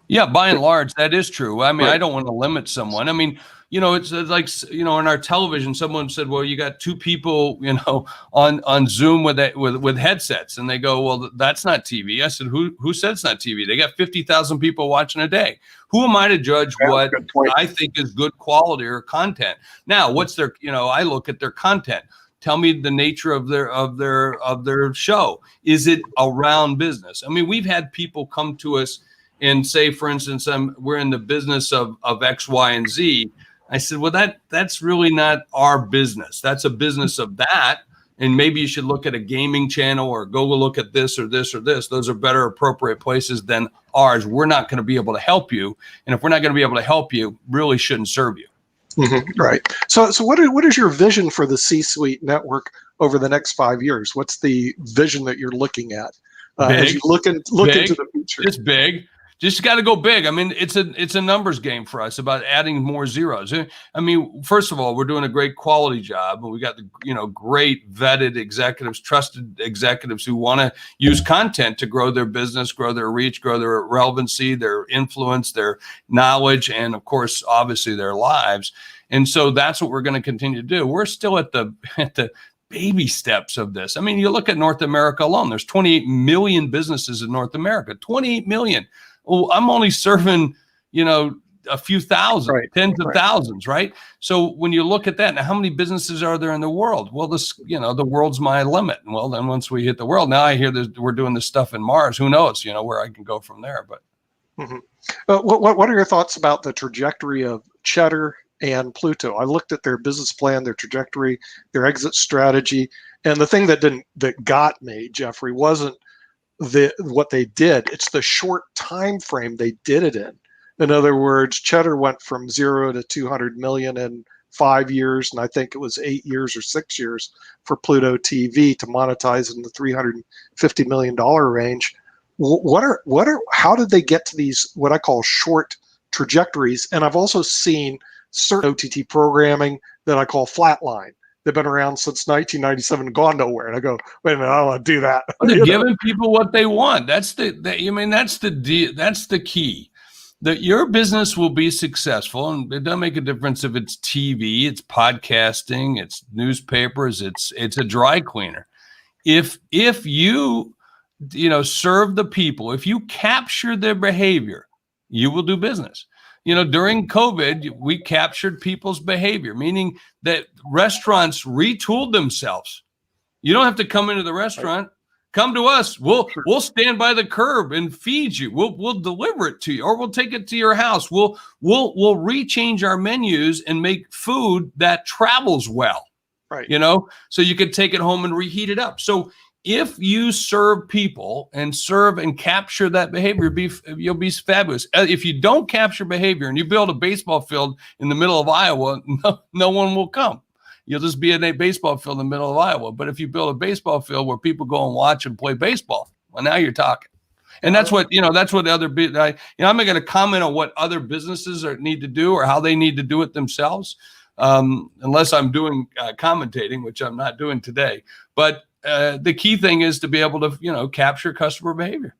Yeah, by and large, that is true. I mean, Right. I don't want to limit someone. I mean, you know, it's like, you know, in our television, someone said, well, you got two people, you know, on Zoom with headsets, and they go, well, that's not TV. I said, who said it's not TV? They got 50,000 people watching a day. Who am I to judge what I think is good quality or content? Now, what's their, you know, I look at their content. Tell me the nature of their show. Is it around business? I mean, we've had people come to us and say, for instance, we're in the business of X, Y, and Z. I said, well, that's really not our business. That's a business of that. And maybe you should look at a gaming channel or go look at this or this or this. Those are better appropriate places than ours. We're not going to be able to help you. And if we're not going to be able to help you, really shouldn't serve you. Mm-hmm. Right. So what is your vision for the C-Suite network over the next 5 years? What's the vision that you're looking at as you look into the future? It's big. Just got to go big. I mean, it's a numbers game for us about adding more zeros. I mean, first of all, we're doing a great quality job, and we got the great vetted executives, trusted executives who want to use content to grow their business, grow their reach, grow their relevancy, their influence, their knowledge, and of course, obviously, their lives. And so that's what we're going to continue to do. We're still at the baby steps of this. I mean, you look at North America alone. There's 28 million businesses in North America. 28 million. Well, I'm only serving, a few thousand, right. tens of thousands, right? So when you look at that, now how many businesses are there in the world? Well, the world's my limit. Well, then once we hit the world, now I hear we're doing this stuff in Mars. Who knows, where I can go from there. But what are your thoughts about the trajectory of Cheddar and Pluto? I looked at their business plan, their trajectory, their exit strategy, and the thing that got me, Jeffrey, wasn't what they did. It's the short time frame they did it in. In other words, Cheddar went from 0 to 200 million in 5 years, and I think it was 8 years or 6 years for Pluto TV to monetize in the $350 million range. How did they get to these what I call short trajectories? And I've also seen certain OTT programming that I call Flatline. They've been around since 1997 and gone nowhere. And I go, wait a minute, I don't want to do that. They're giving people what they want. That's the key. That your business will be successful, and it doesn't make a difference if it's TV, it's podcasting, it's newspapers, it's a dry cleaner. If you serve the people, if you capture their behavior, you will do business. During COVID, we captured people's behavior, meaning that restaurants retooled themselves. You don't have to come into the restaurant. Come to us. We'll stand by the curb and feed you. We'll deliver it to you, or we'll take it to your house. We'll rechange our menus and make food that travels well. Right. So you could take it home and reheat it up. So if you serve people and capture that behavior, you'll be fabulous. If you don't capture behavior and you build a baseball field in the middle of Iowa, no one will come. You'll just be in a baseball field in the middle of Iowa. But if you build a baseball field where people go and watch and play baseball, well, now you're talking. And that's what other, I'm not going to comment on what other businesses need to do or how they need to do it themselves, unless I'm doing commentating, which I'm not doing today. But the key thing is to be able to, capture customer behavior.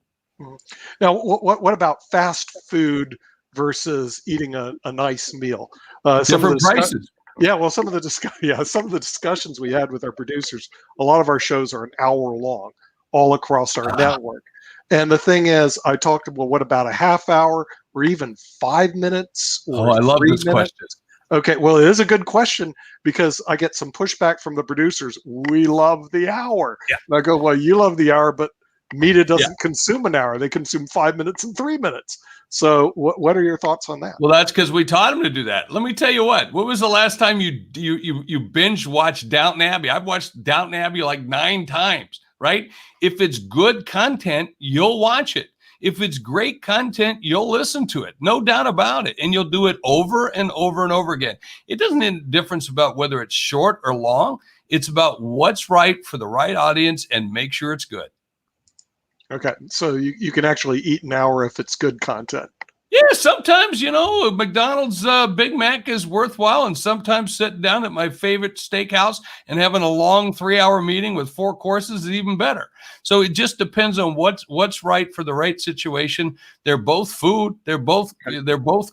Now, what about fast food versus eating a nice meal? Different prices. Yeah, well, some of the discussions we had with our producers, a lot of our shows are an hour long, all across our network. And the thing is, I talked about, what about a half hour or even 5 minutes? Or I love this question. Okay, well, it is a good question because I get some pushback from the producers. We love the hour. Yeah. And I go, well, you love the hour, but media doesn't consume an hour. They consume 5 minutes and 3 minutes. So what are your thoughts on that? Well, that's because we taught them to do that. Let me tell you what was the last time you binge watched Downton Abbey? I've watched Downton Abbey like 9 times, right? If it's good content, you'll watch it. If it's great content, you'll listen to it. No doubt about it. And you'll do it over and over and over again. It doesn't make a difference about whether it's short or long. It's about what's right for the right audience and make sure it's good. Okay. So you can actually eat an hour if it's good content. Yeah, sometimes, McDonald's Big Mac is worthwhile, and sometimes sitting down at my favorite steakhouse and having a long 3-hour meeting with 4 courses is even better. So it just depends on what's right for the right situation. They're both food. They're both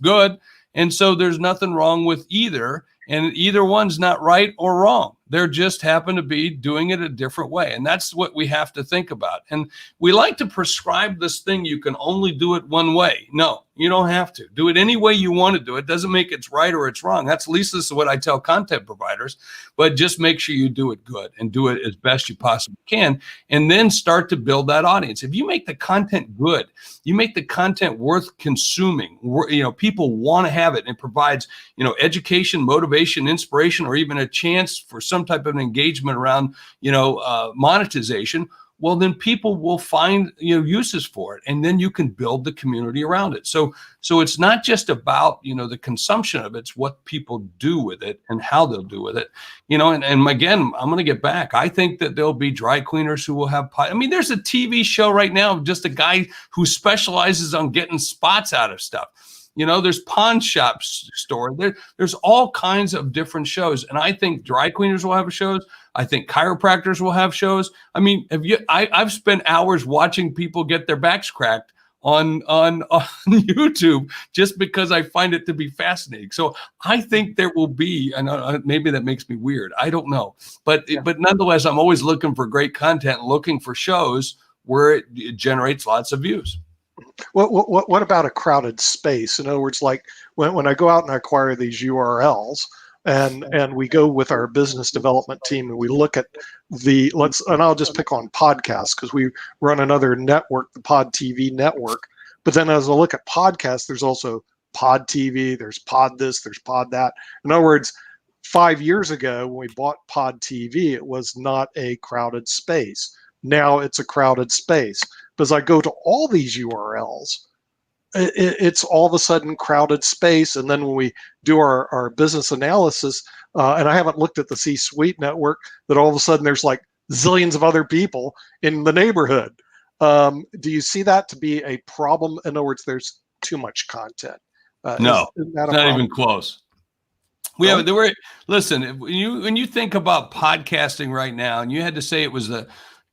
good. And so there's nothing wrong with either. And either one's not right or wrong. They're just happen to be doing it a different way. And that's what we have to think about. And we like to prescribe this thing. You can only do it one way. No, you don't have to. Do it any way you want to do it. Doesn't make it's right or it's wrong. That's at least this is what I tell content providers. But just make sure you do it good and do it as best you possibly can. And then start to build that audience. If you make the content good, you make the content worth consuming. People want to have it. And it provides, education, motivation, inspiration, or even a chance for some type of engagement around, monetization. Well, then people will find uses for it, and then you can build the community around it. So it's not just about the consumption of it; it's what people do with it and how they'll do with it. And again, I'm going to get back. I think that there'll be dry cleaners who will have. There's a TV show right now of just a guy who specializes on getting spots out of stuff. There's pawn shops store. There's all kinds of different shows. And I think dry cleaners will have shows. I think chiropractors will have shows. I've spent hours watching people get their backs cracked on YouTube just because I find it to be fascinating. So I think there will be, and maybe that makes me weird. I don't know. But nonetheless, I'm always looking for great content, looking for shows where it generates lots of views. What about a crowded space? In other words, like when I go out and I acquire these URLs and we go with our business development team and we look at and I'll just pick on podcasts because we run another network, the Pod TV network. But then as I look at podcasts, there's also Pod TV, there's Pod this, there's Pod that. In other words, 5 years ago when we bought Pod TV, it was not a crowded space. Now it's a crowded space. Because I go to all these URLs, it's all of a sudden crowded space. And then when we do our business analysis, and I haven't looked at the C-Suite network, that all of a sudden there's like zillions of other people in the neighborhood. Do you see that to be a problem? In other words, there's too much content. No, it's not even close. Listen, when you think about podcasting right now, and you had to say it was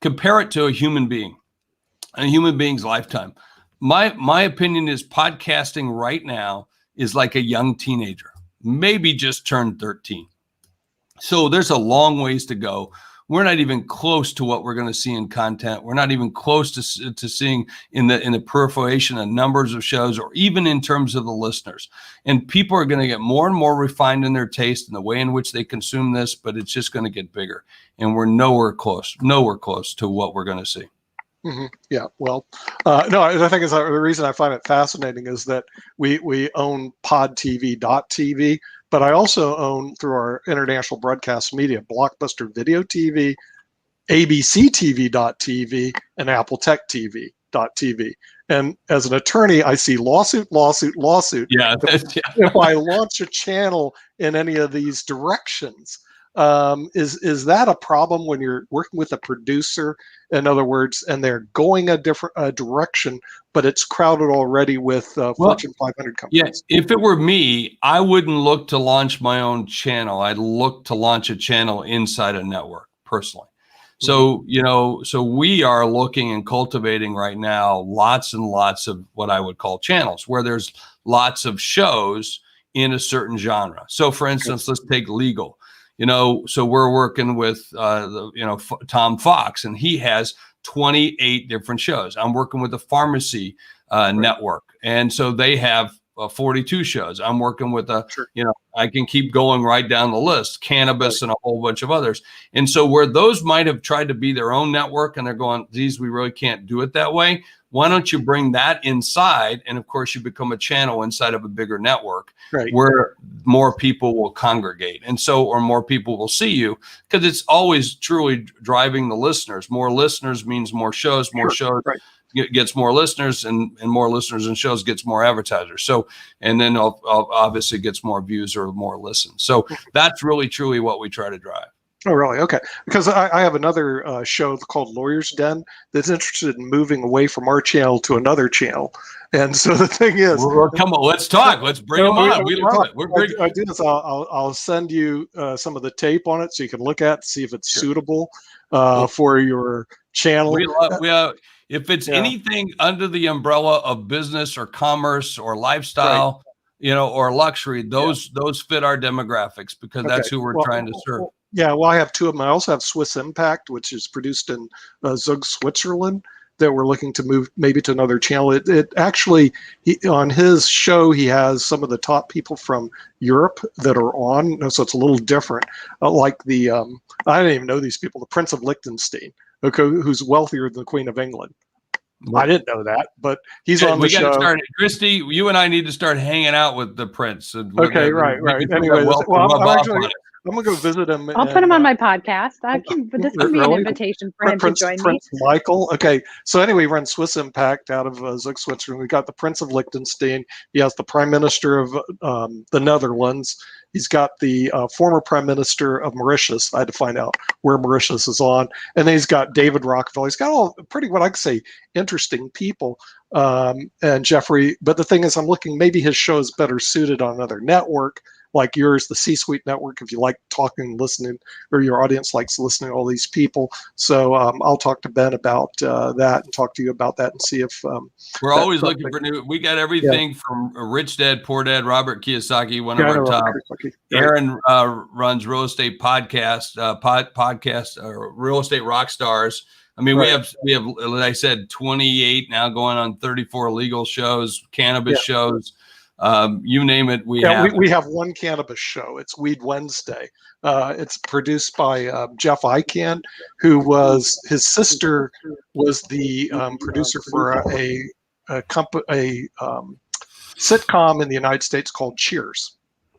compare it to a human being's lifetime. My opinion is podcasting right now is like a young teenager, maybe just turned 13. So there's a long ways to go. We're not even close to what we're going to see in content. We're not even close to seeing in the proliferation of numbers of shows, or even in terms of the listeners. And people are going to get more and more refined in their taste and the way in which they consume this, but it's just going to get bigger. And we're nowhere close to what we're going to see. Mm-hmm. Yeah, well, no, I think the reason I find it fascinating is that we own podtv.tv, but I also own, through our international broadcast media, Blockbuster Video TV, ABCTV.tv, and AppleTechTV.tv. And as an attorney, I see lawsuit. Yeah. If I launch a channel in any of these directions. Is that a problem when you're working with a producer, in other words, and they're going a different direction, but it's crowded already with Fortune 500 companies? Yeah, if it were me, I wouldn't look to launch my own channel. I'd look to launch a channel inside a network personally. So, so we are looking and cultivating right now lots and lots of what I would call channels, where there's lots of shows in a certain genre. So for instance, let's take legal. So we're working with, Tom Fox, and he has 28 different shows. I'm working with the pharmacy network. And so they have 42 shows. I'm working with I can keep going right down the list, cannabis and a whole bunch of others. And so where those might have tried to be their own network and they're going, geez, we really can't do it that way. Why don't you bring that inside? And of course, you become a channel inside of a bigger network where more people will congregate. And so, or more people will see you, because it's always truly driving the listeners. More listeners means more shows, gets more listeners, and more listeners and shows gets more advertisers. So, and then obviously gets more views or more listens. So that's really truly what we try to drive. Oh, really? Okay. Because I have another show called Lawyer's Den that's interested in moving away from our channel to another channel. And so the thing is, come on, let's talk. Let's bring them on. We love it. I do this. I'll send you some of the tape on it so you can look at, see if it's suitable for your channel. If it's anything under the umbrella of business or commerce or lifestyle, or luxury, those fit our demographics, because that's who we're trying to serve. Yeah, well, I have two of them. I also have Swiss Impact, which is produced in Zug, Switzerland, that we're looking to move maybe to another channel. It actually, on his show, he has some of the top people from Europe that are on, so it's a little different. Like I didn't even know these people, the Prince of Liechtenstein, who's wealthier than the Queen of England. I didn't know that, but he's on the show. Christy, you and I need to start hanging out with the Prince. Okay, right. Anyway, I'm going to go visit him. I'll put him on my podcast. This can be an invitation for him to join me. Prince Michael. Okay. So anyway, he runs Swiss Impact out of Zug, Switzerland. We got the Prince of Liechtenstein. He has the Prime Minister of the Netherlands. He's got the former Prime Minister of Mauritius. I had to find out where Mauritius is on. And then he's got David Rockefeller. He's got all pretty, what I could say, interesting people. And Jeffrey. But the thing is, I'm looking, maybe his show is better suited on another network like yours, the C-Suite Network, if you like talking, listening, or your audience likes listening to all these people. So I'll talk to Ben about that and talk to you about that and see if we're always looking for new. We got everything from Rich Dad, Poor Dad, Robert Kiyosaki, one of our top. Aaron runs Real Estate Podcast, Real Estate Rock Stars. I mean, we have, like I said, 28 now, going on 34 legal shows, cannabis shows. You name it, we have. We have one cannabis show. It's Weed Wednesday. It's produced by Jeff Eichen, who was, his sister was the producer for a sitcom in the United States called Cheers.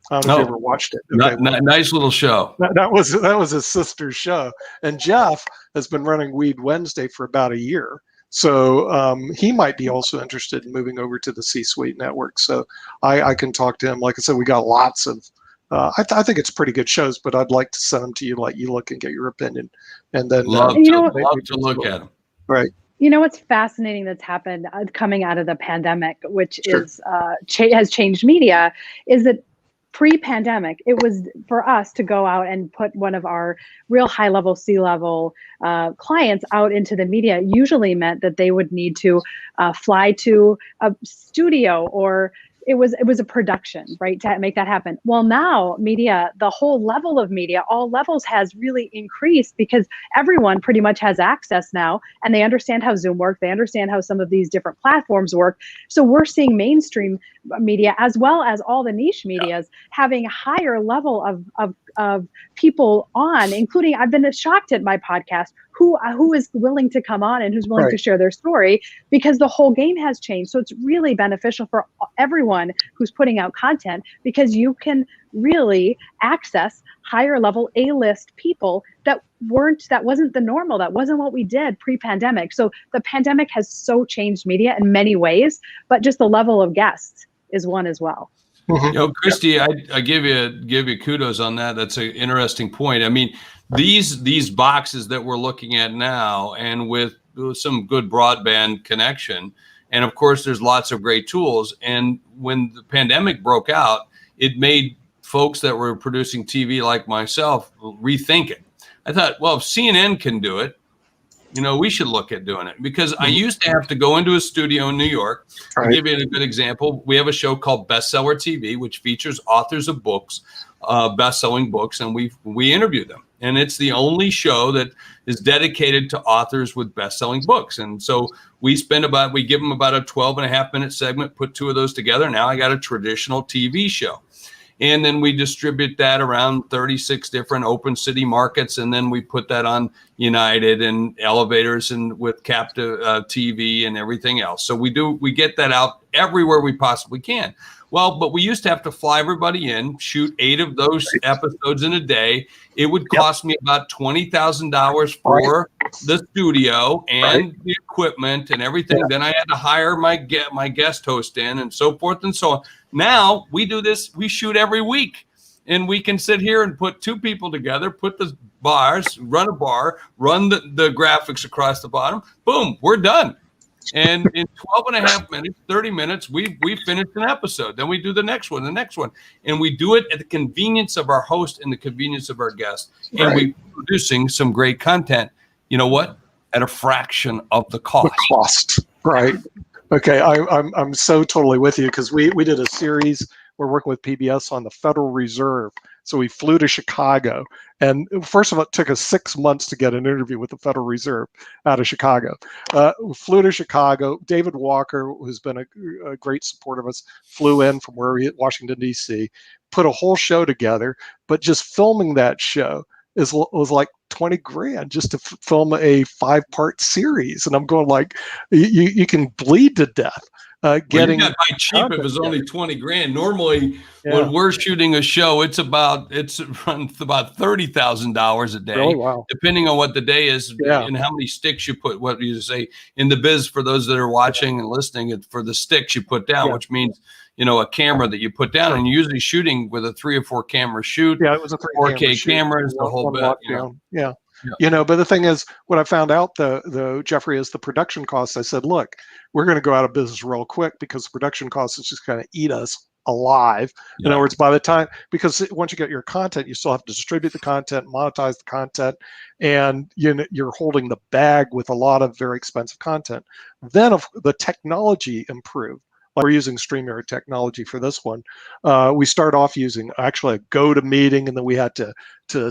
I don't know if you ever watched it. Okay, nice little show. That was his sister's show, and Jeff has been running Weed Wednesday for about a year. So he might be also interested in moving over to the C-Suite Network. So I can talk to him. Like I said, we got lots of, I think it's pretty good shows, but I'd like to send them to you, let you look and get your opinion. And then love to look at them. Right. You know what's fascinating that's happened coming out of the pandemic, which is has changed media, is that pre-pandemic, it was for us to go out and put one of our real high-level C-level clients out into the media usually meant that they would need to fly to a studio, or it was a production, right, to make that happen. Well, now media, the whole level of media, all levels, has really increased because everyone pretty much has access now, and they understand how Zoom works. They understand how some of these different platforms work. So we're seeing mainstream media as well as all the niche medias having a higher level of people on, including, I've been shocked at my podcast who is willing to come on and who's willing to share their story, because the whole game has changed. So it's really beneficial for everyone who's putting out content, because you can really access higher level A-list people that wasn't the normal. That wasn't what we did pre-pandemic. So the pandemic has so changed media in many ways, but just the level of guests is one as well. Christy, I give you kudos on that. That's an interesting point. I mean, these boxes that we're looking at now, and with some good broadband connection, and of course there's lots of great tools. And when the pandemic broke out, it made folks that were producing TV like myself rethink it. I thought, well, if CNN can do it, we should look at doing it, because I used to have to go into a studio in New York. I'll give you a good example. We have a show called Bestseller TV, which features authors of books, best-selling books, and we interview them. And it's the only show that is dedicated to authors with best-selling books. And so we give them about a 12.5-minute segment, put two of those together. Now I got a traditional TV show. And then we distribute that around 36 different open city markets. And then we put that on United and elevators and with captive TV and everything else. So we get that out everywhere we possibly can. Well, but we used to have to fly everybody in, shoot 8 of those episodes in a day. It would cost me about $20,000 for the studio and the equipment and everything. Then I had to hire my guest host in, and so forth and so on. Now we do this, we shoot every week, and we can sit here and put 2 people together, put the bars, run a bar, run the graphics across the bottom. Boom, we're done. And in 12.5 minutes, 30 minutes, we finished an episode. Then we do the next one. And we do it at the convenience of our host and the convenience of our guests. And we're producing some great content, you know what? At a fraction of the cost. Right. Okay. I'm so totally with you, because we did a series. We're working with PBS on the Federal Reserve. So we flew to Chicago, and first of all, it took us 6 months to get an interview with the Federal Reserve out of Chicago. We flew to Chicago. David Walker, who's been a great support of us, flew in from Washington, D.C., put a whole show together, but just filming that show was like $20,000 just to film a 5-part series. And I'm going like, you can bleed to death. Getting you got by cheap if it's only $20,000. Normally, when we're shooting a show, it's about $30,000 a day, depending on what the day is and how many sticks you put. What you say in the biz, for those that are watching and listening, it's for the sticks you put down, which means a camera that you put down, and you're usually shooting with a 3 or 4 camera shoot. Yeah, it was a 4K cameras, the whole bit. But the thing is, what I found out, though, Jeffrey, is the production costs. I said, look, we're going to go out of business real quick, because the production costs is just going to eat us alive. In other words, by the time, because once you get your content, you still have to distribute the content, monetize the content, and you're holding the bag with a lot of very expensive content. Then the technology improved. Like we're using StreamYard technology for this one. We start off using actually a GoToMeeting, and then we had to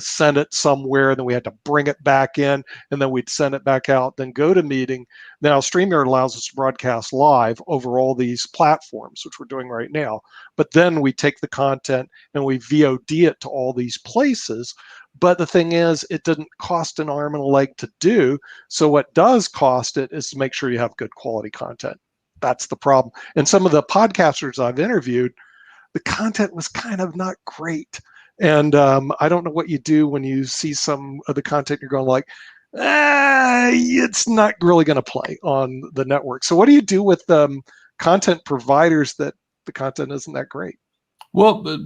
send it somewhere, and then we had to bring it back in, and then we'd send it back out. Then GoToMeeting. Now StreamYard allows us to broadcast live over all these platforms, which we're doing right now. But then we take the content and we VOD it to all these places. But the thing is, it didn't cost an arm and a leg to do. So what does cost it is to make sure you have good quality content. That's the problem. And some of the podcasters I've interviewed, the content was kind of not great. And I don't know what you do when you see some of the content, you're going like, it's not really going to play on the network. So what do you do with content providers that the content isn't that great? Well, but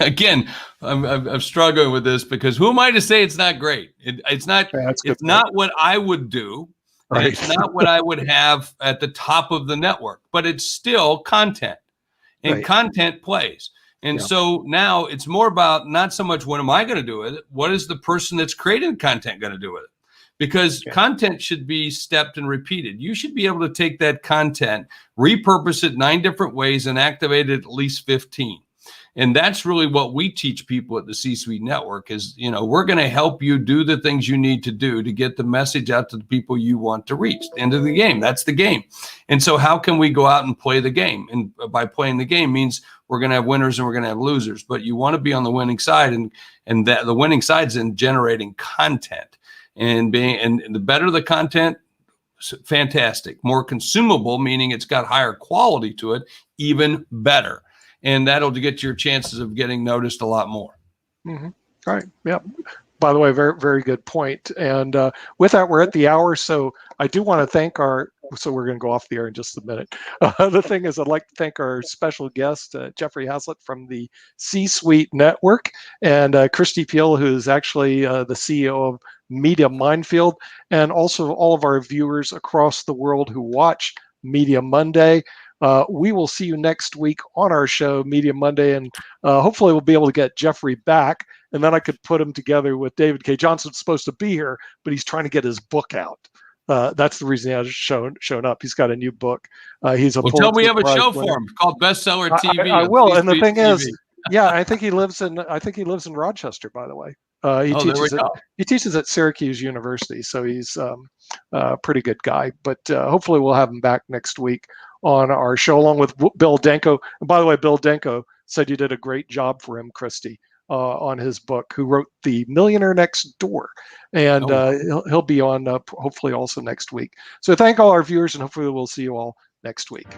again, I'm struggling with this, because who am I to say it's not great? It's not. It's not what I would do. It's not what I would have at the top of the network, but it's still content. and Right. content plays. And Yeah. so now it's more about not so much what am I going to do with it? What is the person that's creating content going to do with it? Because content should be stepped and repeated. You should be able to take that content, repurpose it 9 different ways, and activate it at least 15. And that's really what we teach people at the C-Suite Network is, we're going to help you do the things you need to do to get the message out to the people you want to reach. The end of the game. That's the game. And so how can we go out and play the game? And by playing the game means we're going to have winners and we're going to have losers. But you want to be on the winning side, and that the winning side's in generating content. And the better the content, fantastic. More consumable, meaning it's got higher quality to it, even better. And that'll get your chances of getting noticed a lot more. Mm-hmm. All right. Yeah. By the way, very, very good point. And with that, we're at the hour. So I do want to thank so we're going to go off the air in just a minute. The thing is, I'd like to thank our special guest, Jeffrey Haslett from the C-Suite Network, and Christy Peel, who is actually the CEO of Media Minefield, and also all of our viewers across the world who watch Media Monday. We will see you next week on our show, Media Monday, and hopefully we'll be able to get Jeffrey back, and then I could put him together with David Cay Johnson's supposed to be here, but he's trying to get his book out. That's the reason he hasn't shown up. He's got a new book. He's a tell him we have a Pulitzer show Prize winner. for him called Bestseller TV. I will. And the thing TV. is, yeah, I think he lives in Rochester, by the way. He teaches at Syracuse University, so he's a pretty good guy. But hopefully we'll have him back next week on our show, along with Bill Denko. And by the way, Bill Denko said you did a great job for him, Christy, on his book, who wrote The Millionaire Next Door. And he'll be on hopefully also next week. So thank all our viewers, and hopefully we'll see you all next week.